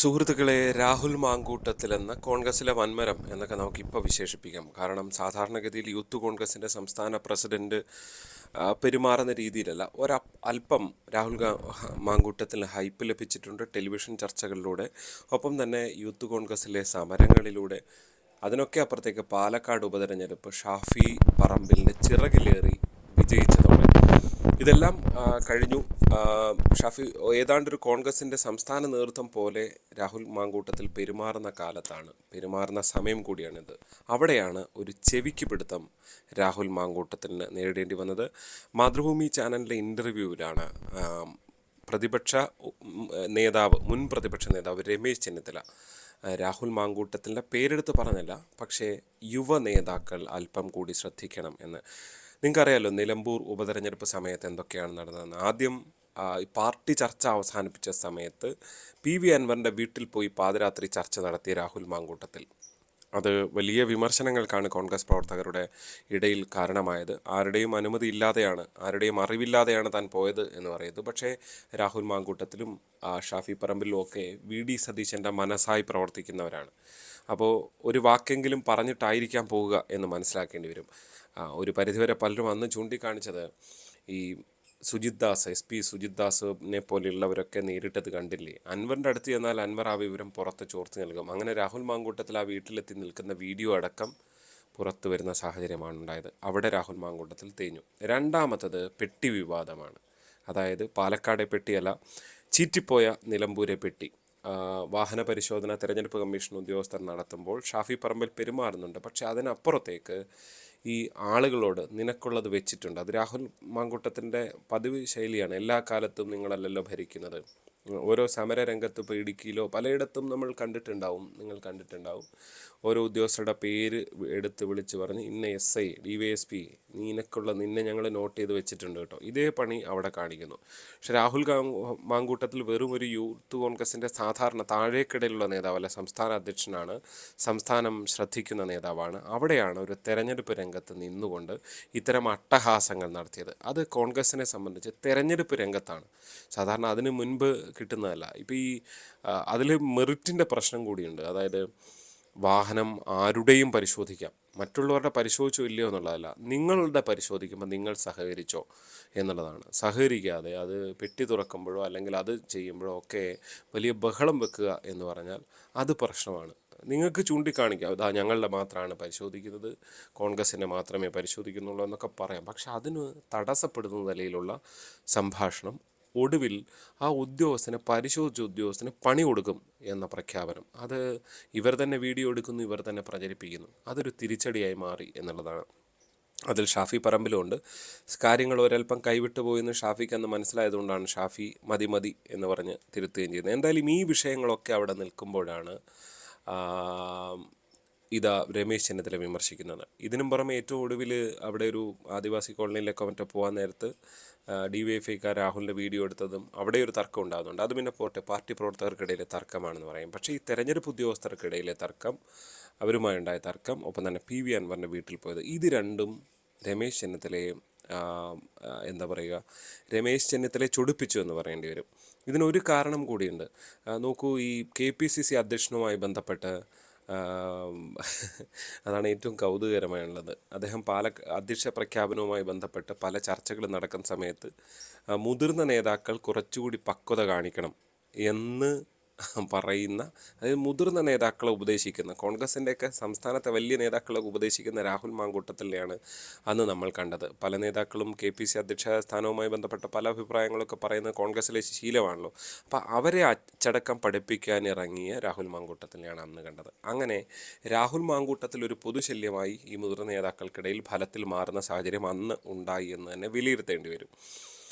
സുഹൃത്തുക്കളെ, രാഹുൽ മാങ്കൂട്ടത്തിൽ എന്ന കോൺഗ്രസിലെ വൻമരം എന്നൊക്കെ നമുക്കിപ്പോൾ വിശേഷിപ്പിക്കാം. കാരണം സാധാരണഗതിയിൽ യൂത്ത് കോൺഗ്രസിൻ്റെ സംസ്ഥാന പ്രസിഡന്റ് പെരുമാറുന്ന രീതിയിലല്ല. അല്പം മാങ്കൂട്ടത്തിന് ഹൈപ്പ് ലഭിച്ചിട്ടുണ്ട് ടെലിവിഷൻ ചർച്ചകളിലൂടെ, ഒപ്പം തന്നെ യൂത്ത് കോൺഗ്രസിലെ സമരങ്ങളിലൂടെ. അതിനൊക്കെ അപ്പുറത്തേക്ക് പാലക്കാട് ഉപതെരഞ്ഞെടുപ്പ് ഷാഫി പറമ്പിലിൻ്റെ ചിറകിലേറി വിജയിച്ചതോടെ ഇതെല്ലാം കഴിഞ്ഞു. ഷാഫി ഏതാണ്ടൊരു കോൺഗ്രസിൻ്റെ സംസ്ഥാന നേതൃത്വം പോലെ രാഹുൽ മാങ്കൂട്ടത്തിൽ പെരുമാറുന്ന സമയം കൂടിയാണിത്. അവിടെയാണ് ഒരു ചെവിക്ക് പിടുത്തം രാഹുൽ മാങ്കൂട്ടത്തിന് നേരിടേണ്ടി വന്നത്. മാതൃഭൂമി ചാനലിലെ ഇൻ്റർവ്യൂവിലാണ് മുൻ പ്രതിപക്ഷ നേതാവ് രമേശ് ചെന്നിത്തല രാഹുൽ മാങ്കൂട്ടത്തിൻ്റെ പേരെടുത്ത് പറഞ്ഞല്ല, പക്ഷേ യുവ നേതാക്കൾ അല്പം കൂടി ശ്രദ്ധിക്കണം എന്ന്. നിങ്ങൾക്കറിയാലോ നിലമ്പൂർ ഉപതെരഞ്ഞെടുപ്പ് സമയത്ത് എന്തൊക്കെയാണ് നടന്നതെന്ന്. ആദ്യം പാർട്ടി ചർച്ച അവസാനിപ്പിച്ച സമയത്ത് PV അൻവറിൻ്റെ വീട്ടിൽ പോയി പാതിരാത്രി ചർച്ച നടത്തിയ രാഹുൽ മാങ്കൂട്ടത്തിൽ. അത് വലിയ വിമർശനങ്ങൾക്കാണ് കോൺഗ്രസ് പ്രവർത്തകരുടെ ഇടയിൽ കാരണമായത്. ആരുടെയും അനുമതി ഇല്ലാതെയാണ്, ആരുടെയും അറിവില്ലാതെയാണ് താൻ പോയത് എന്ന് പറയുന്നത്. പക്ഷേ രാഹുൽ മാങ്കൂട്ടത്തിലും ഷാഫി പറമ്പിലും ഒക്കെ VD സതീശൻ്റെ മനസ്സായി പ്രവർത്തിക്കുന്നവരാണ്. അപ്പോൾ ഒരു വാക്കെങ്കിലും പറഞ്ഞിട്ടായിരിക്കാം പോവുക എന്ന് മനസ്സിലാക്കേണ്ടി വരും. ഒരു പരിധിവരെ പലരും അന്ന് ചൂണ്ടിക്കാണിച്ചത് ഈ SP സുജിത് ദാസിനെ പോലെയുള്ളവരൊക്കെ നേരിട്ടത് കണ്ടില്ലേ, അൻവറിൻ്റെ അടുത്ത് ചെന്നാൽ അൻവർ ആ വിവരം പുറത്ത് ചോർത്തി നൽകും. അങ്ങനെ രാഹുൽ മാങ്കൂട്ടത്തിൽ ആ വീട്ടിലെത്തി നിൽക്കുന്ന വീഡിയോ അടക്കം പുറത്തു വരുന്ന സാഹചര്യമാണ് ഉണ്ടായത്. അവിടെ രാഹുൽ മാങ്കൂട്ടത്തിൽ തേഞ്ഞു. രണ്ടാമത്തത് പെട്ടി വിവാദമാണ്. അതായത് പാലക്കാടെ പെട്ടിയല്ല, ചീറ്റിപ്പോയ നിലമ്പൂരെ പെട്ടി. വാഹന പരിശോധന തെരഞ്ഞെടുപ്പ് കമ്മീഷൻ ഉദ്യോഗസ്ഥർ നടത്തുമ്പോൾ ഷാഫി പറമ്പിൽ പെരുമാറുന്നുണ്ട്. പക്ഷെ അതിനപ്പുറത്തേക്ക് ഈ ആളുകളോട് നിനക്കുള്ളത് വെച്ചിട്ടുണ്ട്. അത് രാഹുൽ മാങ്കൂട്ടത്തിൻ്റെ പതിവ് ശൈലിയാണ്. എല്ലാ കാലത്തും നിങ്ങളല്ലല്ലോ ഭരിക്കുന്നത്. ഓരോ സമര രംഗത്ത് ഇപ്പോൾ ഇടുക്കിയിലോ പലയിടത്തും നിങ്ങൾ കണ്ടിട്ടുണ്ടാവും. ഓരോ ഉദ്യോഗസ്ഥരുടെ പേര് എടുത്ത് വിളിച്ച് പറഞ്ഞ് ഇന്ന SI DYSP നിന്നെ ഞങ്ങൾ നോട്ട് ചെയ്ത് വെച്ചിട്ടുണ്ട് കേട്ടോ, ഇതേ പണി അവിടെ കാണിക്കുന്നു. പക്ഷെ രാഹുൽ മാങ്കൂട്ടത്തിൽ വെറും ഒരു യൂത്ത് കോൺഗ്രസിൻ്റെ സാധാരണ താഴേക്കിടയിലുള്ള നേതാവല്ല, സംസ്ഥാന അധ്യക്ഷനാണ്, സംസ്ഥാനം ശ്രദ്ധിക്കുന്ന നേതാവാണ്. അവിടെയാണ് ഒരു തെരഞ്ഞെടുപ്പ് രംഗത്ത് നിന്നുകൊണ്ട് ഇത്തരം അട്ടഹാസങ്ങൾ നടത്തിയത്. അത് കോൺഗ്രസിനെ സംബന്ധിച്ച് തെരഞ്ഞെടുപ്പ് രംഗത്താണ്, സാധാരണ അതിന് മുൻപ് കിട്ടുന്നതല്ല. ഇപ്പോൾ ഈ അതിൽ മെറിറ്റിൻ്റെ പ്രശ്നം കൂടിയുണ്ട്. അതായത് വാഹനം ആരുടെയും പരിശോധിക്കാം, മറ്റുള്ളവരുടെ പരിശോധിച്ചോ ഇല്ലയോ എന്നുള്ളതല്ല, നിങ്ങളുടെ പരിശോധിക്കുമ്പോൾ നിങ്ങൾ സഹകരിച്ചോ എന്നുള്ളതാണ്. സഹകരിക്കാതെ അത് പെട്ടി തുറക്കുമ്പോഴോ അല്ലെങ്കിൽ അത് ചെയ്യുമ്പോഴോ ഒക്കെ വലിയ ബഹളം വെക്കുക എന്ന് പറഞ്ഞാൽ അത് പ്രശ്നമാണ്. നിങ്ങൾക്ക് ചൂണ്ടിക്കാണിക്കാം, ഇതാ ഞങ്ങളുടെ മാത്രമാണ് പരിശോധിക്കുന്നത്, കോൺഗ്രസിനെ മാത്രമേ പരിശോധിക്കുന്നുള്ളൂ എന്നൊക്കെ പറയാം. പക്ഷെ അതിന് തടസ്സപ്പെടുന്ന നിലയിലുള്ള സംഭാഷണം, ഒടുവിൽ ആ പരിശോധിച്ച ഉദ്യോഗസ്ഥന് പണി കൊടുക്കും എന്ന പ്രഖ്യാപനം, അത് ഇവർ തന്നെ വീഡിയോ എടുക്കുന്നു, ഇവർ തന്നെ പ്രചരിപ്പിക്കുന്നു. അതൊരു തിരിച്ചടിയായി മാറി എന്നുള്ളതാണ്. അതിൽ ഷാഫി പറമ്പിലുണ്ട്. കാര്യങ്ങൾ ഒരൽപ്പം കൈവിട്ടു പോയെന്ന് ഷാഫിക്ക് അന്ന് മനസ്സിലായതുകൊണ്ടാണ് ഷാഫി മതി എന്ന് പറഞ്ഞ് തിരുത്തുകയും ചെയ്യുന്നത്. എന്തായാലും ഈ വിഷയങ്ങളൊക്കെ അവിടെ നിൽക്കുമ്പോഴാണ് രമേശ് ചെന്നിത്തല വിമർശിക്കുന്നത്. ഇതിനും പുറമെ ഏറ്റവും ഒടുവിൽ അവിടെ ഒരു ആദിവാസി കോളനിയിലൊക്കെ മറ്റോ പോകാൻ നേരത്ത് DYFIക്കാർ രാഹുലിൻ്റെ വീഡിയോ എടുത്തതും അവിടെ ഒരു തർക്കം ഉണ്ടാകുന്നുണ്ട്. അത് പിന്നെ പോട്ടെ, പാർട്ടി പ്രവർത്തകർക്കിടയിലെ തർക്കമാണെന്ന് പറയും. പക്ഷേ ഈ തെരഞ്ഞെടുപ്പ് ഉദ്യോഗസ്ഥർക്കിടയിലെ തർക്കം, അവരുമായുണ്ടായ തർക്കം, ഒപ്പം തന്നെ PV അൻവറിൻ്റെ വീട്ടിൽ പോയത്, ഇത് രണ്ടും രമേശ് ചെന്നിത്തലയെ രമേശ് ചെന്നിത്തലയെ ചൊടിപ്പിച്ചു എന്ന് പറയേണ്ടി വരും. ഇതിനൊരു കാരണം കൂടിയുണ്ട്. നോക്കൂ, ഈ KPCC അധ്യക്ഷനുമായി ബന്ധപ്പെട്ട് അതാണ് ഏറ്റവും കൗതുകകരമായുള്ളത്. അദ്ദേഹം അധ്യക്ഷ പ്രഖ്യാപനവുമായി ബന്ധപ്പെട്ട് പല ചർച്ചകളും നടക്കുന്ന സമയത്ത് മുതിർന്ന നേതാക്കൾ കുറച്ചുകൂടി പക്വത കാണിക്കണം എന്ന് പറയുന്ന, അതായത് മുതിർന്ന നേതാക്കളെ ഉപദേശിക്കുന്ന, കോൺഗ്രസിൻ്റെയൊക്കെ സംസ്ഥാനത്തെ വലിയ നേതാക്കളെ ഉപദേശിക്കുന്ന രാഹുൽ മാങ്കൂട്ടത്തിലെയാണ് അന്ന് നമ്മൾ കണ്ടത്. പല നേതാക്കളും KPCC അധ്യക്ഷ സ്ഥാനവുമായി ബന്ധപ്പെട്ട പല അഭിപ്രായങ്ങളൊക്കെ പറയുന്നത് കോൺഗ്രസിലെ ശീലമാണല്ലോ. അപ്പോൾ അവരെ അച്ചടക്കം പഠിപ്പിക്കാൻ ഇറങ്ങിയ രാഹുൽ മാങ്കൂട്ടത്തിലെയാണ് അന്ന് കണ്ടത്. അങ്ങനെ രാഹുൽ മാങ്കൂട്ടത്തിൽ ഒരു പൊതുശല്യമായി ഈ മുതിർന്ന നേതാക്കൾക്കിടയിൽ ഫലത്തിൽ മാറുന്ന സാഹചര്യം അന്ന് ഉണ്ടായി എന്ന് തന്നെ വിലയിരുത്തേണ്ടി വരും.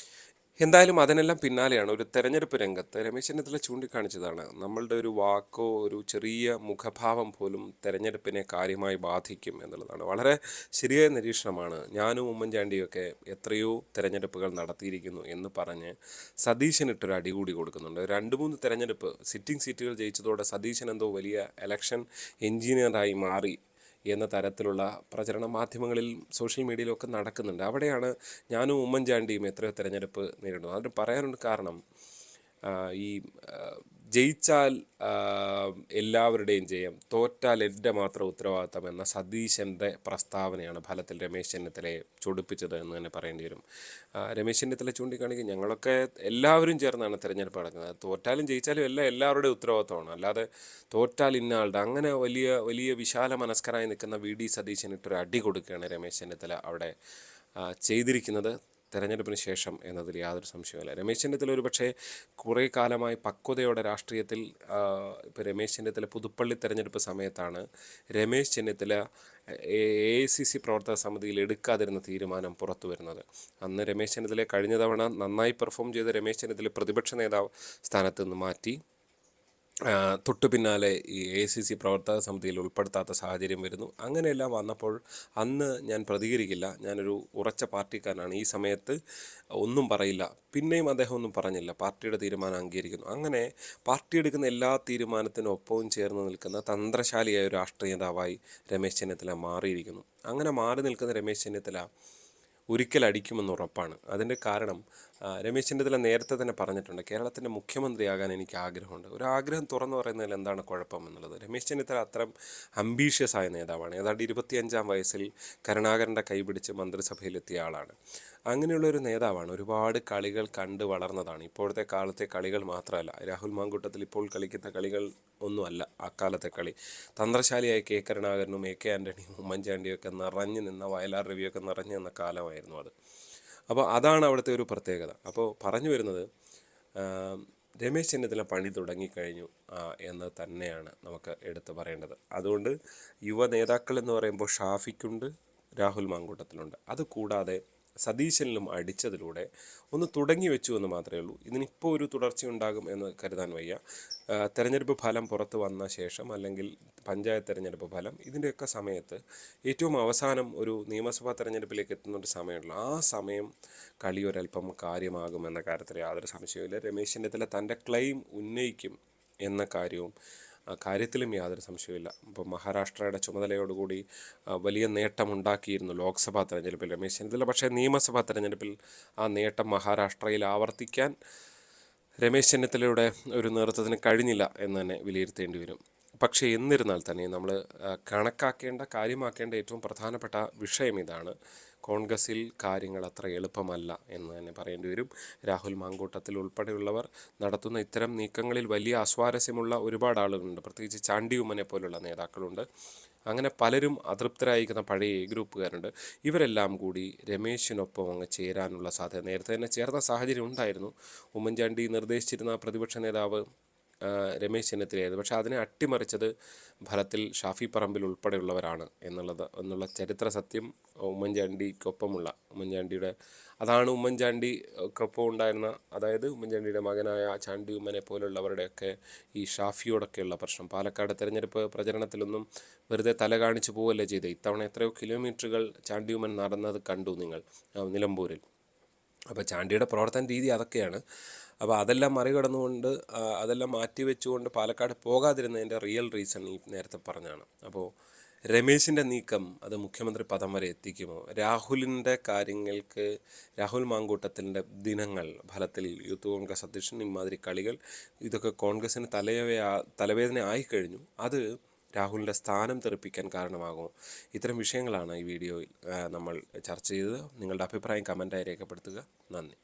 എന്തായാലും അതിനെല്ലാം പിന്നാലെയാണ് ഒരു തെരഞ്ഞെടുപ്പ് രംഗത്ത് രമേശ് ചെന്നിത്തല ചൂണ്ടിക്കാണിച്ചതാണ്, നമ്മളുടെ ഒരു വാക്കോ ഒരു ചെറിയ മുഖഭാവം പോലും തെരഞ്ഞെടുപ്പിനെ കാര്യമായി ബാധിക്കും എന്നുള്ളതാണ്. വളരെ ശരിയായ നിരീക്ഷണമാണ്. ഞാനും ഉമ്മൻചാണ്ടിയൊക്കെ എത്രയോ തെരഞ്ഞെടുപ്പുകൾ നടത്തിയിരിക്കുന്നു എന്ന് പറഞ്ഞ് സതീശനിട്ടൊരു അടി കൂടി കൊടുക്കുന്നുണ്ട്. 2-3 തെരഞ്ഞെടുപ്പ് സിറ്റിംഗ് സീറ്റുകൾ ജയിച്ചതോടെ സതീശൻ എന്തോ വലിയ ഇലക്ഷൻ എഞ്ചിനീയറായി മാറി എന്ന തരത്തിലുള്ള പ്രചരണ മാധ്യമങ്ങളിൽ സോഷ്യൽ മീഡിയയിലൊക്കെ നടക്കുന്നുണ്ട്. അവിടെയാണ് ഞാനും ഉമ്മൻചാണ്ടിയും എത്രയോ തിരഞ്ഞെടുപ്പ് നേരിടുന്നത്. അതിന് പറയാനുള്ള കാരണം, ഈ ജയിച്ചാൽ എല്ലാവരുടെയും ജയം, തോറ്റാൽ എൻ്റെ മാത്രം ഉത്തരവാദിത്തം എന്ന സതീശൻ്റെ പ്രസ്താവനയാണ് ഫലത്തിൽ രമേശ് ചെന്നിത്തലയെ ചൊടിപ്പിച്ചത് എന്ന് തന്നെ പറയേണ്ടി വരും. രമേശ് ചെന്നിത്തല ചൂണ്ടിക്കാണിക്കും, ഞങ്ങളൊക്കെ എല്ലാവരും ചേർന്നാണ് തിരഞ്ഞെടുപ്പ് നടക്കുന്നത്, തോറ്റാലും ജയിച്ചാലും എല്ലാം എല്ലാവരുടെയും ഉത്തരവാദിത്തമാണ്, അല്ലാതെ തോറ്റാൽ ഇന്ന ആളുടെ, അങ്ങനെ വലിയ വലിയ വിശാല മനസ്കരായി നിൽക്കുന്ന വി ഡി സതീശനിട്ടൊരു അടി കൊടുക്കുകയാണ് രമേശ് ചെന്നിത്തല അവിടെ ചെയ്തിരിക്കുന്നത് തെരഞ്ഞെടുപ്പിന് ശേഷം എന്നതിൽ യാതൊരു സംശയവുമില്ല. രമേശ് ചെന്നിത്തല ഒരു പക്ഷേ കുറേ കാലമായി പക്വതയോടെ രാഷ്ട്രീയത്തിൽ, ഇപ്പോൾ രമേശ് ചെന്നിത്തല പുതുപ്പള്ളി തെരഞ്ഞെടുപ്പ് സമയത്താണ് രമേശ് ചെന്നിത്തല AICC പ്രവർത്തക സമിതിയിൽ എടുക്കാതിരുന്ന തീരുമാനം പുറത്തു വരുന്നത്. അന്ന് രമേശ് ചെന്നിത്തല കഴിഞ്ഞ തവണ നന്നായി പെർഫോം ചെയ്ത രമേശ് ചെന്നിത്തല പ്രതിപക്ഷ നേതാവ് സ്ഥാനത്ത് നിന്ന് മാറ്റി തൊട്ടു പിന്നാലെ ഈ AICC പ്രവർത്തക സമിതിയിൽ ഉൾപ്പെടുത്താത്ത സാഹചര്യം വരുന്നു. അങ്ങനെയെല്ലാം വന്നപ്പോൾ അന്ന് ഞാൻ പ്രതികരിക്കില്ല, ഞാനൊരു ഉറച്ച പാർട്ടിക്കാരനാണ്, ഈ സമയത്ത് ഒന്നും പറയില്ല, പിന്നെയും അദ്ദേഹം ഒന്നും പറഞ്ഞില്ല, പാർട്ടിയുടെ തീരുമാനം അംഗീകരിക്കുന്നു. അങ്ങനെ പാർട്ടി എടുക്കുന്ന എല്ലാ തീരുമാനത്തിനും ഒപ്പവും ചേർന്ന് നിൽക്കുന്ന തന്ത്രശാലിയായ ഒരു രാഷ്ട്രീയ നേതാവായി രമേശ് ചെന്നിത്തല മാറിയിരിക്കുന്നു. അങ്ങനെ മാറി നിൽക്കുന്ന രമേശ് ചെന്നിത്തല ഒരിക്കൽ അടിക്കുമെന്ന് ഉറപ്പാണ്. അതിൻ്റെ കാരണം രമേശ് ചെന്നിത്തല നേരത്തെ തന്നെ പറഞ്ഞിട്ടുണ്ട്, കേരളത്തിൻ്റെ മുഖ്യമന്ത്രിയാകാൻ എനിക്ക് ആഗ്രഹമുണ്ട്. ഒരു ആഗ്രഹം തുറന്നു പറയുന്നതിൽ എന്താണ് കുഴപ്പം എന്നുള്ളത്. രമേശ് ചെന്നിത്തല അത്രയും അംബീഷ്യസ് ആയ നേതാവാണ്. ഏതാണ്ട് 25-ാം വയസ്സിൽ കരുണാകരൻ്റെ കൈപിടിച്ച് മന്ത്രിസഭയിലെത്തിയ ആളാണ്. അങ്ങനെയുള്ളൊരു നേതാവാണ്. ഒരുപാട് കളികൾ കണ്ട് വളർന്നതാണ്. ഇപ്പോഴത്തെ കാലത്തെ കളികൾ മാത്രമല്ല, രാഹുൽ മാങ്കൂട്ടത്തിൽ ഇപ്പോൾ കളിക്കുന്ന കളികൾ ഒന്നുമല്ല അക്കാലത്തെ കളി. തന്ത്രശാലിയായ കെ കരുണാകരനും AK ആൻ്റണിയും ഉമ്മൻചാണ്ടിയൊക്കെ നിറഞ്ഞു നിന്ന, വയലാർ രവിയൊക്കെ നിറഞ്ഞു നിന്ന കാലമായിരുന്നു അത്. അപ്പോൾ അതാണ് അവിടുത്തെ ഒരു പ്രത്യേകത. അപ്പോൾ പറഞ്ഞു വരുന്നത്, രമേശ് ചെന്നിത്തല പണി തുടങ്ങിക്കഴിഞ്ഞു എന്ന് തന്നെയാണ് നമുക്ക് എടുത്തു പറയേണ്ടത്. അതുകൊണ്ട് യുവ നേതാക്കൾ എന്ന് പറയുമ്പോൾ ഷാഫിക്കുണ്ട്, രാഹുൽ മാങ്കൂട്ടത്തിലുണ്ട്. അതുകൂടാതെ സതീശനിലും അടിച്ചതിലൂടെ ഒന്ന് തുടങ്ങി വെച്ചു എന്ന് മാത്രമേ ഉള്ളൂ. ഇതിനിപ്പോൾ ഒരു തുടർച്ചയുണ്ടാകും എന്ന് കരുതാൻ വയ്യ. തെരഞ്ഞെടുപ്പ് ഫലം പുറത്ത് വന്ന ശേഷം, അല്ലെങ്കിൽ പഞ്ചായത്ത് തെരഞ്ഞെടുപ്പ് ഫലം, ഇതിൻ്റെയൊക്കെ സമയത്ത് ഏറ്റവും അവസാനം ഒരു നിയമസഭാ തെരഞ്ഞെടുപ്പിലേക്ക് എത്തുന്നൊരു സമയമുള്ളൂ. ആ സമയം കളി ഒരല്പം കാര്യമാകുമെന്ന കാര്യത്തിൽ യാതൊരു സംശയവുമില്ല. രമേശ് ചെന്നിത്തല തൻ്റെ ക്ലെയിം ഉന്നയിക്കും എന്ന കാര്യത്തിലും യാതൊരു സംശയമില്ല. ഇപ്പോൾ മഹാരാഷ്ട്രയുടെ ചുമതലയോടുകൂടി വലിയ നേട്ടമുണ്ടാക്കിയിരുന്നു ലോക്സഭാ തെരഞ്ഞെടുപ്പിൽ രമേശ് ചെന്നിത്തല. പക്ഷേ നിയമസഭാ തെരഞ്ഞെടുപ്പിൽ ആ നേട്ടം മഹാരാഷ്ട്രയിൽ ആവർത്തിക്കാൻ രമേശ് ചെന്നിത്തലയുടെ ഒരു നേതൃത്വത്തിന് കഴിഞ്ഞില്ല എന്ന് തന്നെ വിലയിരുത്തേണ്ടി വരും. പക്ഷേ എന്നിരുന്നാൽ തന്നെ നമ്മൾ കാര്യമാക്കേണ്ട ഏറ്റവും പ്രധാനപ്പെട്ട വിഷയം ഇതാണ്, കോൺഗ്രസിൽ കാര്യങ്ങൾ അത്ര എളുപ്പമല്ല എന്ന് തന്നെ പറയേണ്ടി വരും. രാഹുൽ മാങ്കൂട്ടത്തിൽ ഉൾപ്പെടെയുള്ളവർ നടത്തുന്ന ഇത്തരം നീക്കങ്ങളിൽ വലിയ അസ്വാരസ്യമുള്ള ഒരുപാട് ആളുകളുണ്ട്. പ്രത്യേകിച്ച് ചാണ്ടി ഉമ്മനെ പോലുള്ള നേതാക്കളുണ്ട്. അങ്ങനെ പലരും അതൃപ്തരായിരിക്കുന്ന പഴയ ഗ്രൂപ്പുകാരുണ്ട്. ഇവരെല്ലാം കൂടി രമേശിനൊപ്പം അങ്ങ് ചേരാനുള്ള സാധ്യത, നേരത്തെ തന്നെ ചേർന്ന സാഹചര്യം ഉണ്ടായിരുന്നു. ഉമ്മൻചാണ്ടി നിർദ്ദേശിച്ചിരുന്ന പ്രതിപക്ഷ നേതാവ് രമേശ് ചെന്നിത്തലയായിരുന്നു. പക്ഷേ അതിനെ അട്ടിമറിച്ചത് ഫലത്തിൽ ഷാഫി പറമ്പിൽ ഉൾപ്പെടെയുള്ളവരാണ് എന്നുള്ള ചരിത്ര സത്യം അതാണ് ഉമ്മൻചാണ്ടിക്കൊപ്പം ഉണ്ടായിരുന്ന, അതായത് ഉമ്മൻചാണ്ടിയുടെ മകനായ ചാണ്ടി ഉമ്മനെ പോലുള്ളവരുടെയൊക്കെ ഈ ഷാഫിയോടൊക്കെയുള്ള പ്രശ്നം. പാലക്കാട് തെരഞ്ഞെടുപ്പ് പ്രചരണത്തിലൊന്നും വെറുതെ തല കാണിച്ചു പോവല്ലേ ചെയ്തത്. ഇത്തവണ എത്രയോ കിലോമീറ്ററുകൾ ചാണ്ടി ഉമ്മൻ നടന്നത് കണ്ടു നിങ്ങൾ നിലമ്പൂരിൽ. അപ്പോൾ ചാണ്ടിയുടെ പ്രവർത്തന രീതി അതൊക്കെയാണ്. അപ്പോൾ അതെല്ലാം മറികടന്നുകൊണ്ട്, അതെല്ലാം മാറ്റിവെച്ചുകൊണ്ട് പാലക്കാട് പോകാതിരുന്നതിൻ്റെ റിയൽ റീസൺ ഈ നേരത്തെ പറഞ്ഞാണ്. അപ്പോൾ രമേശിൻ്റെ നീക്കം അത് മുഖ്യമന്ത്രി പദം വരെ എത്തിക്കുമോ? രാഹുലിൻ്റെ കാര്യങ്ങൾക്ക്, രാഹുൽ മാങ്കൂട്ടത്തിൻ്റെ ദിനങ്ങൾ ഫലത്തിൽ യൂത്ത് കോൺഗ്രസ് അധ്യക്ഷൻ ഇമാതിരി കളികൾ, ഇതൊക്കെ കോൺഗ്രസ്സിന് തലവേദന ആയിക്കഴിഞ്ഞു. അത് രാഹുലിൻ്റെ സ്ഥാനം തെറിപ്പിക്കാൻ കാരണമാകുമോ? ഇത്തരം വിഷയങ്ങളാണ് ഈ വീഡിയോയിൽ നമ്മൾ ചർച്ച ചെയ്തത്. നിങ്ങളുടെ അഭിപ്രായം കമൻറ്റായി രേഖപ്പെടുത്തുക. നന്ദി.